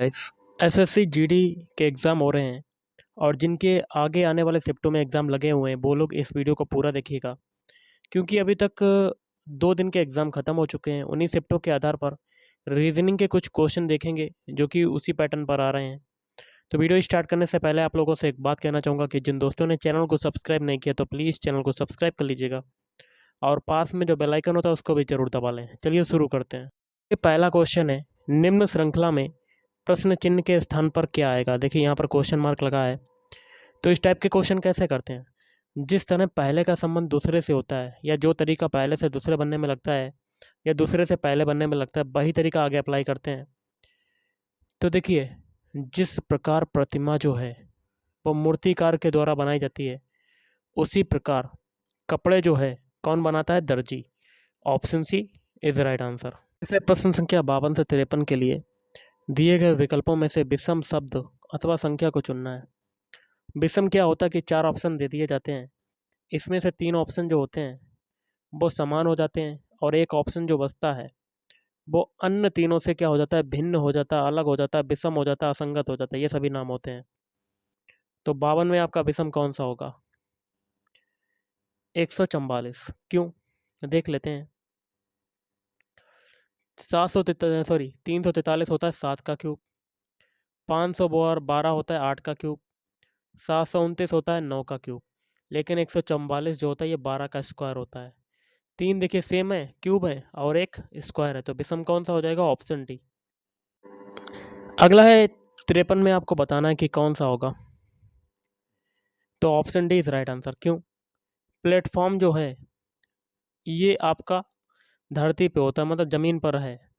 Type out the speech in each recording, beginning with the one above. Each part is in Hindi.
गाइस, एसएससी जीडी के एग्ज़ाम हो रहे हैं और जिनके आगे आने वाले शिफ्टों में एग्ज़ाम लगे हुए हैं वो लोग इस वीडियो को पूरा देखिएगा, क्योंकि अभी तक 2 दिन के एग्ज़ाम ख़त्म हो चुके हैं। उन्हीं शिफ्टों के आधार पर रीजनिंग के कुछ क्वेश्चन देखेंगे जो कि उसी पैटर्न पर आ रहे हैं। तो वीडियो स्टार्ट करने से पहले आप लोगों से एक बात कहना चाहूँगा कि जिन दोस्तों ने चैनल को सब्सक्राइब नहीं किया तो प्लीज़ चैनल को सब्सक्राइब कर लीजिएगा और पास में जो बेल आइकन होता है उसको भी ज़रूर दबा लें। चलिए शुरू करते हैं। ये पहला क्वेश्चन है, निम्न श्रृंखला में प्रश्न चिन्ह के स्थान पर क्या आएगा? देखिए यहाँ पर क्वेश्चन मार्क लगा है। तो इस टाइप के क्वेश्चन कैसे करते हैं? जिस तरह पहले का संबंध दूसरे से होता है या जो तरीका पहले से दूसरे बनने में लगता है या दूसरे से पहले बनने में लगता है वही तरीका आगे अप्लाई करते हैं। तो देखिए, जिस प्रकार प्रतिमा जो है वो मूर्तिकार के द्वारा बनाई जाती है, उसी प्रकार कपड़े जो है कौन बनाता है? दर्जी। Option C is right answer. इसे प्रश्न संख्या 52 से 53 के लिए दिए गए विकल्पों में से विषम शब्द अथवा संख्या को चुनना है। विषम क्या होता है कि 4 ऑप्शन दे दिए जाते हैं, इसमें से 3 ऑप्शन जो होते हैं वो समान हो जाते हैं और एक ऑप्शन जो बचता है वो अन्य तीनों से क्या हो जाता है? भिन्न हो जाता है, अलग हो जाता है, विषम हो जाता है, असंगत हो जाता है। ये सभी नाम होते हैं। तो 52 में आपका विषम कौन सा होगा? 144। क्यों? देख लेते हैं। 343 होता है 7 का क्यूब, 512 होता है 8 का क्यूब, 729 होता है 9 का क्यूब, लेकिन 144 जो होता है ये 12 का स्क्वायर होता है। 3 देखिए सेम है, क्यूब है, और एक स्क्वायर है, तो विषम कौन सा हो जाएगा? Option D. अगला है 53 में आपको बताना है कि कौन सा होगा। तो option D is right answer. क्यों? प्लेटफॉर्म जो है ये आपका धरती पे होता है, मतलब ज़मीन पर है,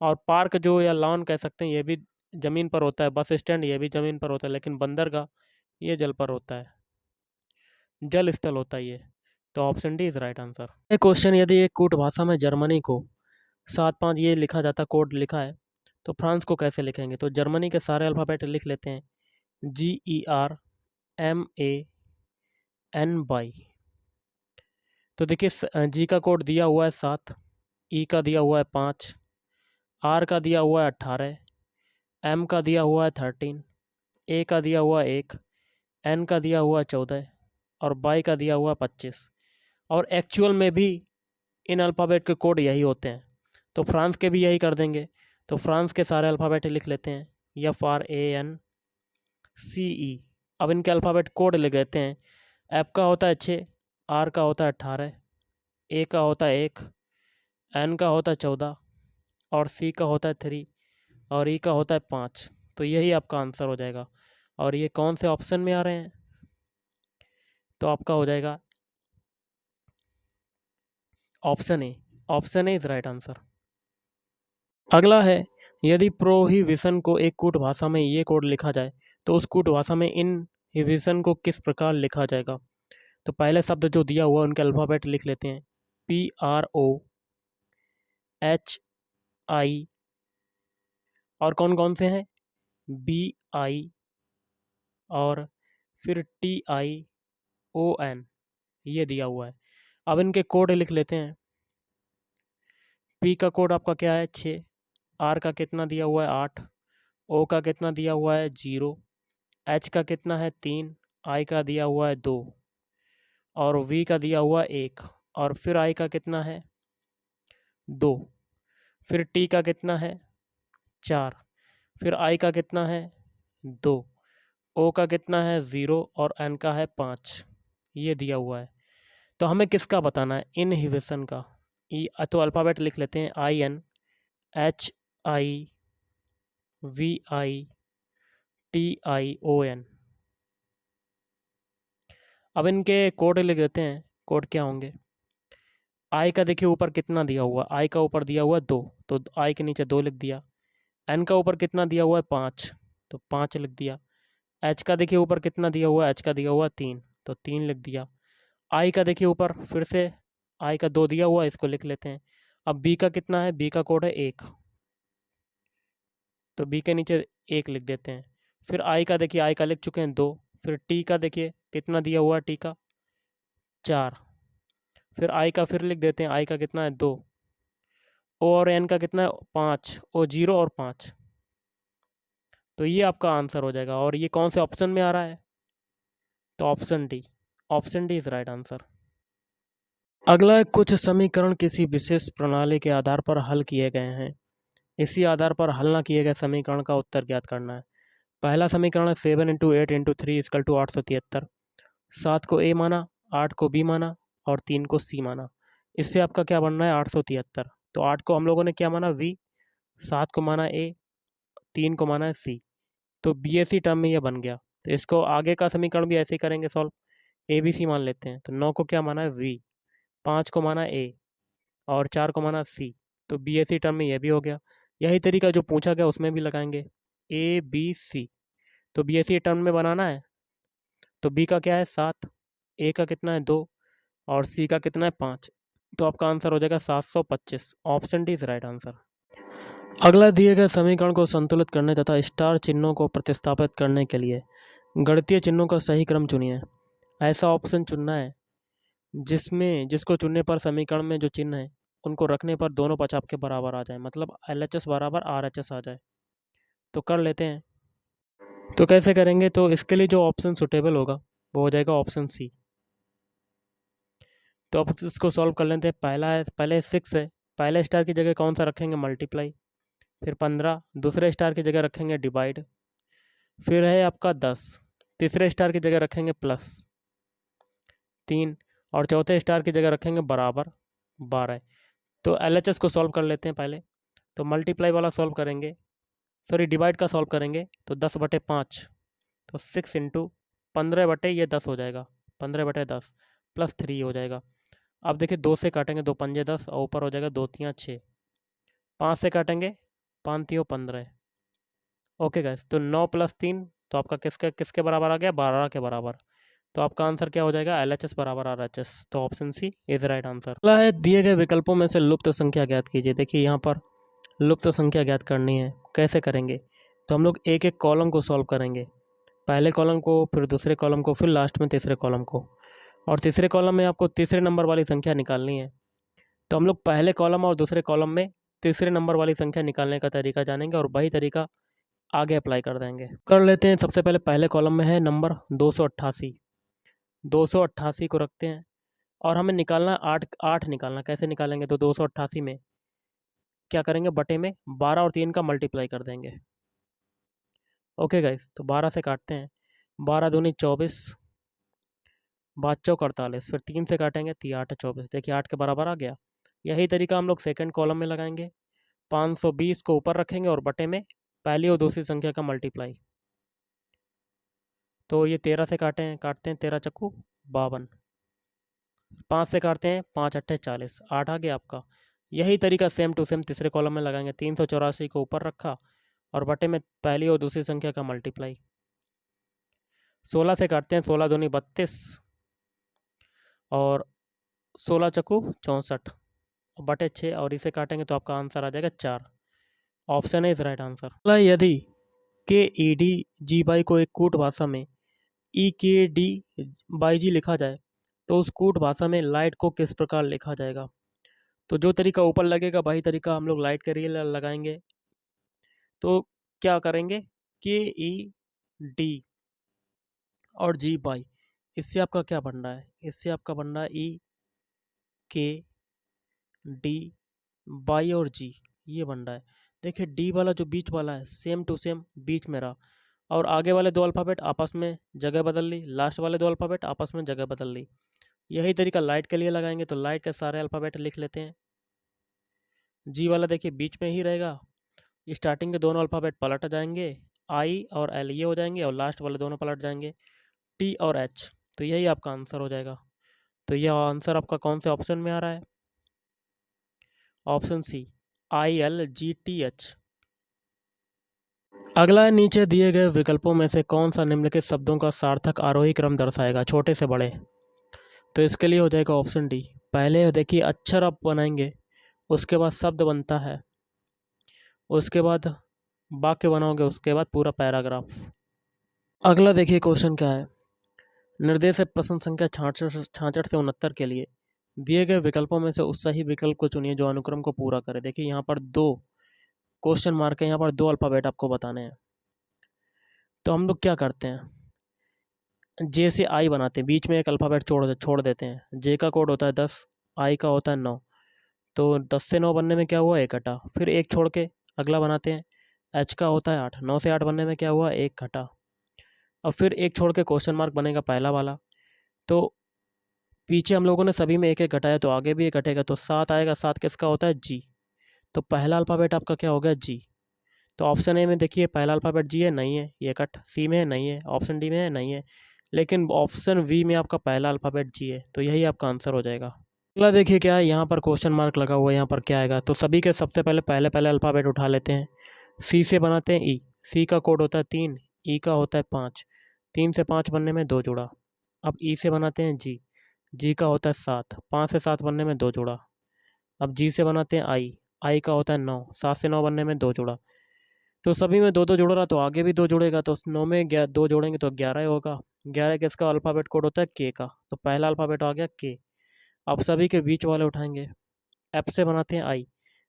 और पार्क जो या लॉन कह सकते हैं ये भी ज़मीन पर होता है, बस स्टैंड ये भी ज़मीन पर होता है, लेकिन बंदरगाह ये जल पर होता है, जल स्थल होता है ये। तो option D is right answer. ये क्वेश्चन, यदि एक कूट भाषा में जर्मनी को 7-5 ये लिखा जाता, कोड लिखा है, तो फ्रांस को कैसे लिखेंगे? तो जर्मनी के सारे अल्फ़ाबेट लिख लेते हैं, GERMANY। तो देखिए, जी का कोड दिया हुआ है 7, ई का दिया हुआ है 5, आर का दिया हुआ है 18, एम का दिया हुआ है 13, ए का दिया हुआ है 1, एन का दिया हुआ है 14 और वाई का दिया हुआ है 25। और एक्चुअल में भी इन अल्फ़ाबेट के कोड यही होते हैं, तो फ्रांस के भी यही कर देंगे। तो फ्रांस के सारे अल्फ़ाबेट लिख लेते हैं, FRANCE। अब इनके अल्फ़ाबेट कोड लिख देते हैं। एफ का होता है 6, आर का होता है 18, ए का होता है 1, एन का होता है 14 और सी का होता है 3 और ई का होता है 5। तो यही आपका आंसर हो जाएगा। और ये कौन से ऑप्शन में आ रहे हैं? तो आपका हो जाएगा option A. Option A is right answer. अगला है, यदि प्रोहिबिशन को एक कूट भाषा में ये कोड लिखा जाए तो उस कूट भाषा में इनहिबिशन को किस प्रकार लिखा जाएगा? तो पहले शब्द जो दिया हुआ उनके अल्फ़ाबेट लिख लेते हैं, PROHI, और कौन कौन से हैं? BI और फिर TION, ये दिया हुआ है। अब इनके कोड लिख लेते हैं। P का कोड आपका क्या है? 6, R का कितना दिया हुआ है? 8, O का कितना दिया हुआ है? 0, H का कितना है? 3, I का दिया हुआ है 2 और V का दिया हुआ है 1 और फिर I का कितना है? 2, फिर T का कितना है? 4, फिर I का कितना है? 2, O का कितना है? 0 और N का है 5। ये दिया हुआ है। तो हमें किसका बताना है? इनहिबिशन का। तो अल्फ़ाबेट लिख लेते हैं, INHIVITION। अब इनके कोड लिख देते हैं। कोड क्या होंगे? आई का देखिए ऊपर कितना दिया हुआ, आई का ऊपर दिया हुआ 2, तो आई के नीचे 2 लिख दिया। एन का ऊपर कितना दिया हुआ है? 5, तो 5 लिख दिया। एच का देखिए ऊपर कितना दिया हुआ है? एच का दिया हुआ 3, तो 3 लिख दिया। आई का देखिए ऊपर फिर से आई का 2 दिया हुआ है, इसको लिख लेते हैं। अब बी का कितना है? बी का कोड है 1, तो बी के नीचे 1 लिख देते हैं। फिर आई का देखिए, आई का लिख चुके हैं 2, फिर टी का देखिए कितना दिया हुआ है? टी का 4, फिर आई का फिर लिख देते हैं, आई का कितना है? 2, ओ और एन का कितना है? 5, ओ 0 और 5। तो ये आपका आंसर हो जाएगा। और ये कौन से ऑप्शन में आ रहा है? तो option D is right answer. अगला है, कुछ समीकरण किसी विशेष प्रणाली के आधार पर हल किए गए हैं, इसी आधार पर हल ना किए गए समीकरण का उत्तर ज्ञात करना है। पहला समीकरण है 7 × 8 × 3 = 873। 7 को ए माना, 8 को बी माना और 3 को सी माना। इससे आपका क्या बनना है? 873। तो 8 को हम लोगों ने क्या माना? वी। 7 को माना ए, 3 को माना है सी। तो बी ए सी टर्म में ये बन गया। तो इसको आगे का समीकरण भी ऐसे ही करेंगे सॉल्व। ए बी सी मान लेते हैं। तो 9 को क्या माना है? वी। 5 को माना ए और 4 को माना सी। तो बी ए सी टर्म में ये भी हो गया। यही तरीका जो पूछा गया उसमें भी लगाएंगे, ए बी सी। तो बी ए सी टर्म में बनाना है। तो बी का क्या है? 7, ए का कितना है? 2 और सी का कितना है? 5। तो आपका आंसर हो जाएगा 725। Option D is right answer. अगला, दिए गए समीकरण को संतुलित करने तथा स्टार चिन्हों को प्रतिस्थापित करने के लिए गणितीय चिन्हों का सही क्रम चुनिए। ऐसा ऑप्शन चुनना है जिसको चुनने पर समीकरण में जो चिन्ह है उनको रखने पर दोनों पक्ष आपके बराबर आ जाए, मतलब LHS बराबर RHS आ जाए। तो कर लेते हैं। तो कैसे करेंगे? तो इसके लिए जो ऑप्शन सुटेबल होगा वो हो जाएगा ऑप्शन सी। तो अब इसको सॉल्व कर लेते हैं। पहले 6 है, पहले स्टार की जगह कौन सा रखेंगे? मल्टीप्लाई। फिर 15 दूसरे स्टार की जगह रखेंगे डिवाइड। फिर है आपका 10 तीसरे स्टार की जगह रखेंगे प्लस 3 और चौथे स्टार की जगह रखेंगे बराबर 12। तो LHS को सॉल्व कर लेते हैं पहले। तो मल्टीप्लाई वाला सॉल्व करेंगे, सॉरी डिवाइड का सॉल्व करेंगे। तो 10/5 तो 6 × 15 ये 10 हो जाएगा। 15/10 प्लस 3 हो जाएगा। अब देखिए 2 से काटेंगे, 2 पंजे 10 और ऊपर हो जाएगा 2 3 6। 5 से काटेंगे, 5 3 15। ओके गैस, तो 9 + 3 तो आपका किसके किसके बराबर आ गया? 12 के बराबर। तो आपका आंसर क्या हो जाएगा? LHS बराबर RHS। तो option C is right answer. अगला है, दिए गए विकल्पों में से लुप्त संख्या ज्ञात कीजिए। देखिए यहाँ पर लुप्त संख्या ज्ञात करनी है। कैसे करेंगे? तो हम लोग एक एक कॉलम को सॉल्व करेंगे। पहले कॉलम को, फिर दूसरे कॉलम को, फिर लास्ट में तीसरे कॉलम को। और तीसरे कॉलम में आपको तीसरे नंबर वाली संख्या निकालनी है। तो हम लोग पहले कॉलम और दूसरे कॉलम में तीसरे नंबर वाली संख्या निकालने का तरीका जानेंगे और वही तरीका आगे अप्लाई कर देंगे। कर लेते हैं। सबसे पहले कॉलम में है नंबर 288। 288 को रखते हैं और हमें निकालना 8 निकालना। कैसे निकालेंगे? तो 288 में क्या करेंगे? बटे में 12 और 3 का मल्टीप्लाई कर देंगे। ओके गाइस, तो 12 से काटते हैं। 12 दूनी 24, 5 चौक 48, फिर 3 से काटेंगे तो 8 24। देखिए 8 के बराबर आ गया। यही तरीका हम लोग सेकंड कॉलम में लगाएंगे। 520 को ऊपर रखेंगे और बटे में पहली और दूसरी संख्या का मल्टीप्लाई। तो ये 13 से काटते हैं, 13 चक्कू 52। 5 से काटते हैं, 5 अट्ठे 40, 8 आ गया आपका। यही तरीका सेम टू सेम तीसरे कॉलम में लगाएंगे। 384 को ऊपर रखा और बटे में पहली और दूसरी संख्या का मल्टीप्लाई। 16 से काटते हैं, 16 दूनी 32 और 16 चक्कू 64 बटे 6 और इसे काटेंगे तो आपका आंसर आ जाएगा 4। ऑप्शन है इज राइट आंसर। यदि KED को एक कूट भाषा में EKD/G लिखा जाए तो उस कूट भाषा में लाइट को किस प्रकार लिखा जाएगा? तो जो तरीका ऊपर लगेगा वही तरीका हम लोग लाइट के लिए लगाएंगे। तो क्या करेंगे? KED और G/, इससे आपका क्या बन रहा है? इससे आपका बन रहा है EKD/, और G, ये बन रहा है। देखिए डी वाला जो बीच वाला है सेम टू सेम बीच में रहा और आगे वाले दो अल्फ़ाबेट आपस में जगह बदल ली, लास्ट वाले दो अल्फ़ाबेट आपस में जगह बदल ली। यही तरीका लाइट के लिए लगाएंगे। तो लाइट के सारे अल्फ़ाबेट लिख लेते हैं। जी वाला देखिए बीच में ही रहेगा। स्टार्टिंग के दोनों अल्फ़ाबेट पलट जाएंगे, आई और एल ये हो जाएंगे और लास्ट वाले दोनों पलट जाएंगे, टी और एच। तो यही आपका आंसर हो जाएगा। तो यह आंसर आपका कौन से ऑप्शन में आ रहा है? Option C, ILGTH। अगला है, नीचे दिए गए विकल्पों में से कौन सा निम्नलिखित शब्दों का सार्थक आरोही क्रम दर्शाएगा, छोटे से बड़े? तो इसके लिए हो जाएगा ऑप्शन डी। पहले देखिए अक्षर आप बनाएंगे, उसके बाद शब्द बनता है, उसके बाद वाक्य बनाओगे, उसके बाद पूरा पैराग्राफ। अगला देखिए क्वेश्चन क्या है। निर्देश है प्रश्न संख्या 66 से 69 के लिए दिए गए विकल्पों में से उस सही विकल्प को चुनिए जो अनुक्रम को पूरा करे। देखिए यहाँ पर 2 क्वेश्चन मार्क है, यहाँ पर 2 अल्फ़ाबेट आपको बताने हैं। तो हम लोग क्या करते हैं, जे से आई बनाते हैं, बीच में एक अल्फ़ाबेट छोड़ देते हैं। जे का कोड होता है 10, आई का होता है 9, तो 10 से 9 बनने में क्या हुआ, एक घटा। फिर एक छोड़ के अगला बनाते हैं, एच का होता है 8, 9 से 8 बनने में क्या हुआ, एक घटा। अब फिर एक छोड़ के क्वेश्चन मार्क बनेगा पहला वाला। तो पीछे हम लोगों ने सभी में एक एक घटाया, तो आगे भी एक घटेगा, तो 7 आएगा। 7 किसका होता है, जी। तो पहला अल्फ़ाबेट आपका क्या हो गया, जी। तो ऑप्शन ए में देखिए पहला अल्फ़ाबेट जी है, नहीं है, ये कट। सी में है, नहीं है। ऑप्शन डी में है, नहीं है। लेकिन ऑप्शन वी में आपका पहला अल्फ़ाबेट जी है, तो यही आपका आंसर हो जाएगा। अगला देखिए क्या है, यहाँ पर क्वेश्चन मार्क लगा हुआ है, यहाँ पर क्या आएगा। तो सभी के सबसे पहले पहले पहले अल्फ़ाबेट उठा लेते हैं। सी से बनाते हैं ई। सी का कोड होता है 3, ई का होता है 5। 3 से 5 बनने में 2 जुड़ा। अब ई से बनाते हैं जी। जी का होता है 7, 5 से 7 बनने में 2 जुड़ा। अब जी से बनाते हैं आई। आई का होता है 9, 7 से 9 बनने में 2 जुड़ा। तो सभी में 2-2 जुड़ रहा, तो आगे भी 2 जुड़ेगा, तो 9 में 2 जोड़ेंगे तो 11 ही होगा। 11 किसका अल्फ़ाबेट कोड होता है, के का। तो पहला अल्फ़ाबेट आ गया के। अब सभी के बीच वाले उठाएंगे। एफ से बनाते हैं आई।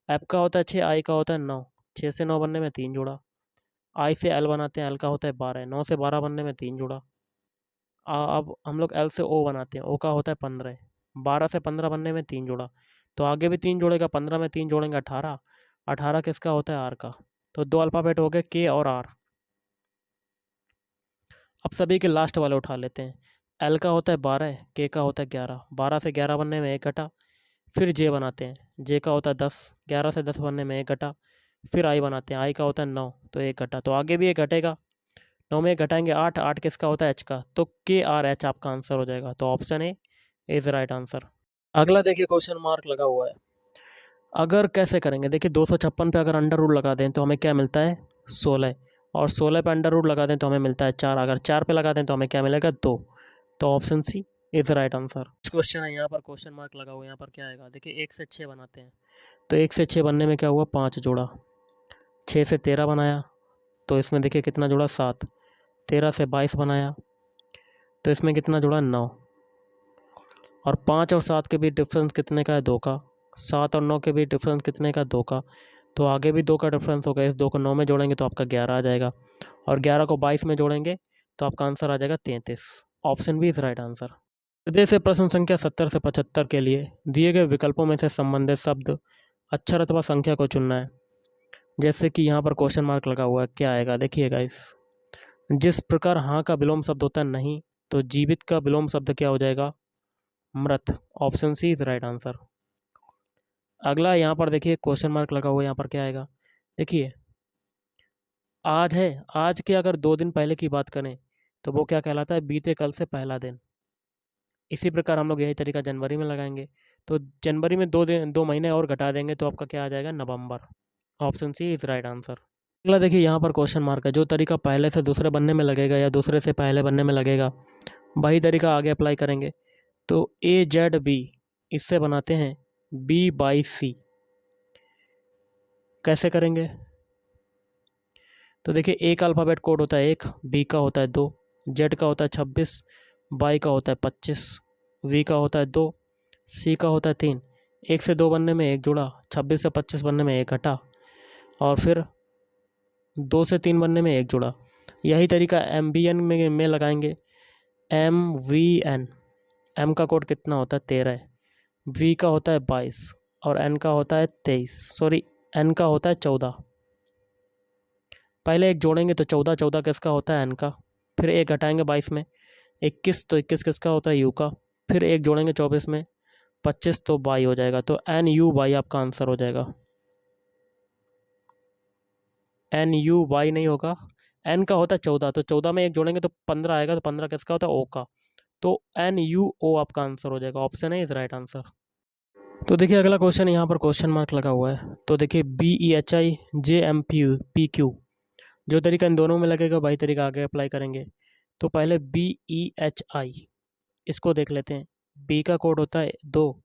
एफ का होता है 6, आई का होता है 9। 6 से 9 बनने में 3 जुड़ा। आई से एल बनाते हैं, एल का होता है 12। 9 से 12 बनने में 3 जुड़ा। अब हम लोग एल से ओ बनाते हैं, ओ का होता है 15। 12 से 15 बनने में 3 जुड़ा। तो आगे भी 3 जुड़ेगा, 15 में 3 जोड़ेंगे 18। 18 किसका होता है, आर का। तो 2 अल्फ़ाबेट हो गए, के और आर। अब सभी के लास्ट वाले उठा लेते हैं। एल का होता है 12, के का होता है 11। 12 से 11 बनने में एक घटा। फिर जे बनाते हैं, जे का होता है 10। 11 से 10 बनने में एक घटा। फिर आई बनाते हैं, आई का होता है 9, तो एक घटा। तो आगे भी एक घटेगा, 9 में एक घटाएंगे 8। 8 किसका होता है, एच का। तो के आर एच आपका आंसर हो जाएगा। तो option A is right answer. अगला देखिए क्वेश्चन मार्क लगा हुआ है। अगर कैसे करेंगे, देखिए 256 पे अगर अंडर रूट लगा दें तो हमें क्या मिलता है, 16। और 16 पे अंडर रूट लगा दें तो हमें मिलता है 4। अगर 4 पे लगा दें तो हमें क्या मिलेगा, 2। तो option C is right answer. Question है, यहाँ पर क्वेश्चन मार्क लगा हुआ है, यहाँ पर क्या आएगा। देखिए 1 से 6 बनाते हैं, तो 1 से 6 बनने में क्या हुआ, 5 जोड़ा। 6 से 13 बनाया, तो इसमें देखिए कितना जुड़ा, 7। 13 से 22 बनाया, तो इसमें कितना जुड़ा, 9। और 5 और 7 के बीच डिफरेंस कितने का है, 2 का। 7 और 9 के बीच डिफरेंस कितने का, 2 का। तो आगे भी 2 का डिफरेंस होगा। इस 2 को 9 में जोड़ेंगे तो आपका 11 आ जाएगा, और 11 को 22 में जोड़ेंगे तो आपका आंसर आ जाएगा 33। Option B is right answer. हृदय से प्रश्न संख्या 70 से 75 के लिए दिए गए विकल्पों में से संबंधित शब्द अक्षर अथवा संख्या को चुनना है। जैसे कि यहाँ पर क्वेश्चन मार्क लगा हुआ है, क्या आएगा देखिएगा। जिस प्रकार हाँ का विलोम शब्द होता है नहीं, तो जीवित का विलोम शब्द क्या हो जाएगा, मृत। Option C is right answer. अगला यहाँ पर देखिए क्वेश्चन मार्क लगा हुआ है, यहाँ पर क्या आएगा देखिए। आज है, आज के अगर 2 दिन पहले की बात करें तो वो क्या कहलाता है, बीते कल से पहला दिन। इसी प्रकार हम लोग यही तरीका जनवरी में लगाएंगे, तो जनवरी में 2 महीने और घटा देंगे तो आपका क्या आ जाएगा, November. Option C is right answer. अगला देखिए यहाँ पर क्वेश्चन मार्क है, जो तरीका पहले से दूसरे बनने में लगेगा या दूसरे से पहले बनने में लगेगा, वही तरीका आगे अप्लाई करेंगे। तो ए जेड बी, इससे बनाते हैं बी बाई सी। कैसे करेंगे, तो देखिए ए का अल्फ़ाबेट कोड होता है 1, बी का होता है 2, जेड का होता है 26, बाई का होता है 25, वी का होता है 2, सी का होता है 3। 1 से 2 बनने में एक जुड़ा, 26 से 25 बनने में एक घटा, और फिर 2 से 3 बनने में एक जुड़ा। यही तरीका एम बी एन में लगाएंगे। एम वी एन, एम का कोड कितना होता है, 13। वी का होता है 22, और एन का होता है 23, सॉरी एन का होता है 14। पहले एक जोड़ेंगे तो 14, 14 किसका होता है, एन का। फिर एक घटाएंगे 22 में, 21, तो 21 किसका होता है, यू का। फिर एक जोड़ेंगे 24 में, 25, तो बाई हो जाएगा। तो एन यू बाई आपका आंसर हो जाएगा। एन यू बाई नहीं होगा, एन का होता है 14, तो 14 में एक जोड़ेंगे तो 15 आएगा, तो 15 किसका होता है, ओ का। तो एन यू ओ आपका आंसर हो जाएगा। ऑप्शन है इज राइट आंसर। तो देखिए अगला क्वेश्चन, यहाँ पर क्वेश्चन मार्क लगा हुआ है, तो देखिए B E H I J M P Q, जो तरीका इन दोनों में लगेगा वही तरीका आगे अप्लाई करेंगे। तो पहले बी ई एच आई, इसको देख लेते हैं। बी का कोड होता है 2,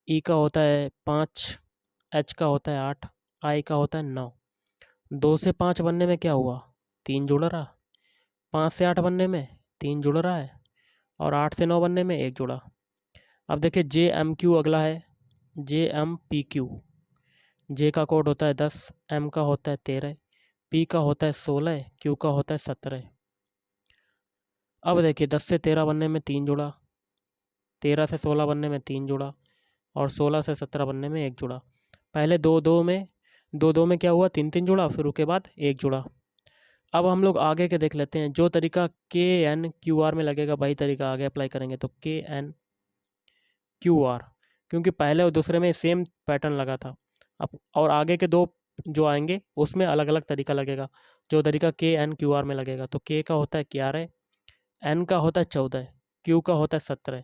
ई का होता है 5, एच का होता है 8, आई का होता है 9। 2 से 5 बनने में क्या हुआ, 3 जुड़ रहा। 5 से 8 बनने में 3 जुड़ रहा है, और 8 से 9 बनने में एक जुड़ा। अब देखिए जे एम क्यू अगला है, जे एम पी क्यू। जे का कोड होता है 10, एम का होता है 13, पी का होता है 16, क्यू का होता है 17। अब देखिए 10 से 13 बनने में 3 जुड़ा, 13 से 16 बनने में 3 जुड़ा और 16 से 17 बनने में 1 जुड़ा। पहले दो दो में क्या हुआ, 3 3 जुड़ा, फिर उसके बाद 1 जुड़ा। अब हम लोग आगे के देख लेते हैं। जो तरीका के एन क्यू आर में लगेगा वही तरीका आगे अप्लाई करेंगे। तो के एन क्यू आर, क्योंकि पहले और दूसरे में सेम पैटर्न लगा था। अब और आगे के दो जो आएंगे उसमें अलग अलग तरीका लगेगा। जो तरीका के एन क्यू आर में लगेगा तो के का होता है 11, एन का होता है 14, क्यू का होता है 17,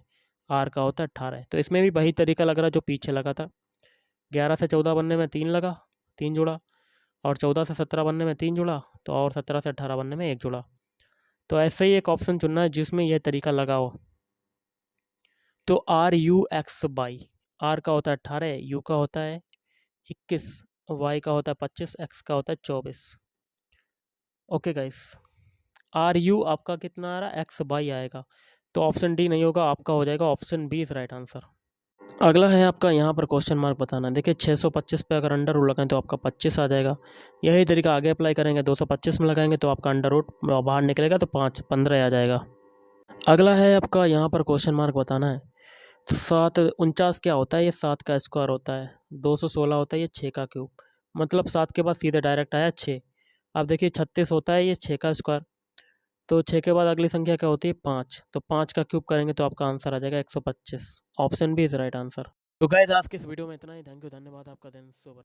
आर का होता है 18। तो इसमें भी वही तरीका लग रहा है जो पीछे लगा था। 11 से 14 बनने में 3 लगा, 3 जुड़ा, और 14 से 17 बनने में 3 जुड़ा, तो और 17 से 18 बनने में 1 जुड़ा। तो ऐसे ही एक ऑप्शन चुनना है जिसमें यह तरीका लगा हो। तो R U X by, R का होता है 18, यू का होता है 21, वाई का होता है 25, एक्स का होता है 24। ओके गाइस, आर यू आपका कितना आ रहा है, एक्स बाई आएगा। तो ऑप्शन डी नहीं होगा, आपका हो जाएगा option B is right answer. अगला है आपका यहाँ पर क्वेश्चन मार्क बताना। देखिए 625 पे अगर अंडर रूट लगाएं तो आपका 25 आ जाएगा। यही तरीका आगे अप्लाई करेंगे, 225 में लगाएंगे तो आपका अंडर रूट बाहर निकलेगा तो 15 आ जाएगा। अगला है आपका यहाँ पर क्वेश्चन मार्क बताना है। तो 749 क्या होता है, ये 7 का स्क्वायर होता है। 216 होता है ये 6 का क्यूब। मतलब 7 के बाद सीधे डायरेक्ट आया 6। अब देखिए 36 होता है ये 6 का स्क्वायर। तो 6 के बाद अगली संख्या क्या होती है, 5। तो 5 का क्यूब करेंगे तो आपका आंसर आ जाएगा 125। Option B is right answer. तो गाइस आज के इस वीडियो में इतना ही। थैंक यू, धन्यवाद, आपका दिन शुभ हो।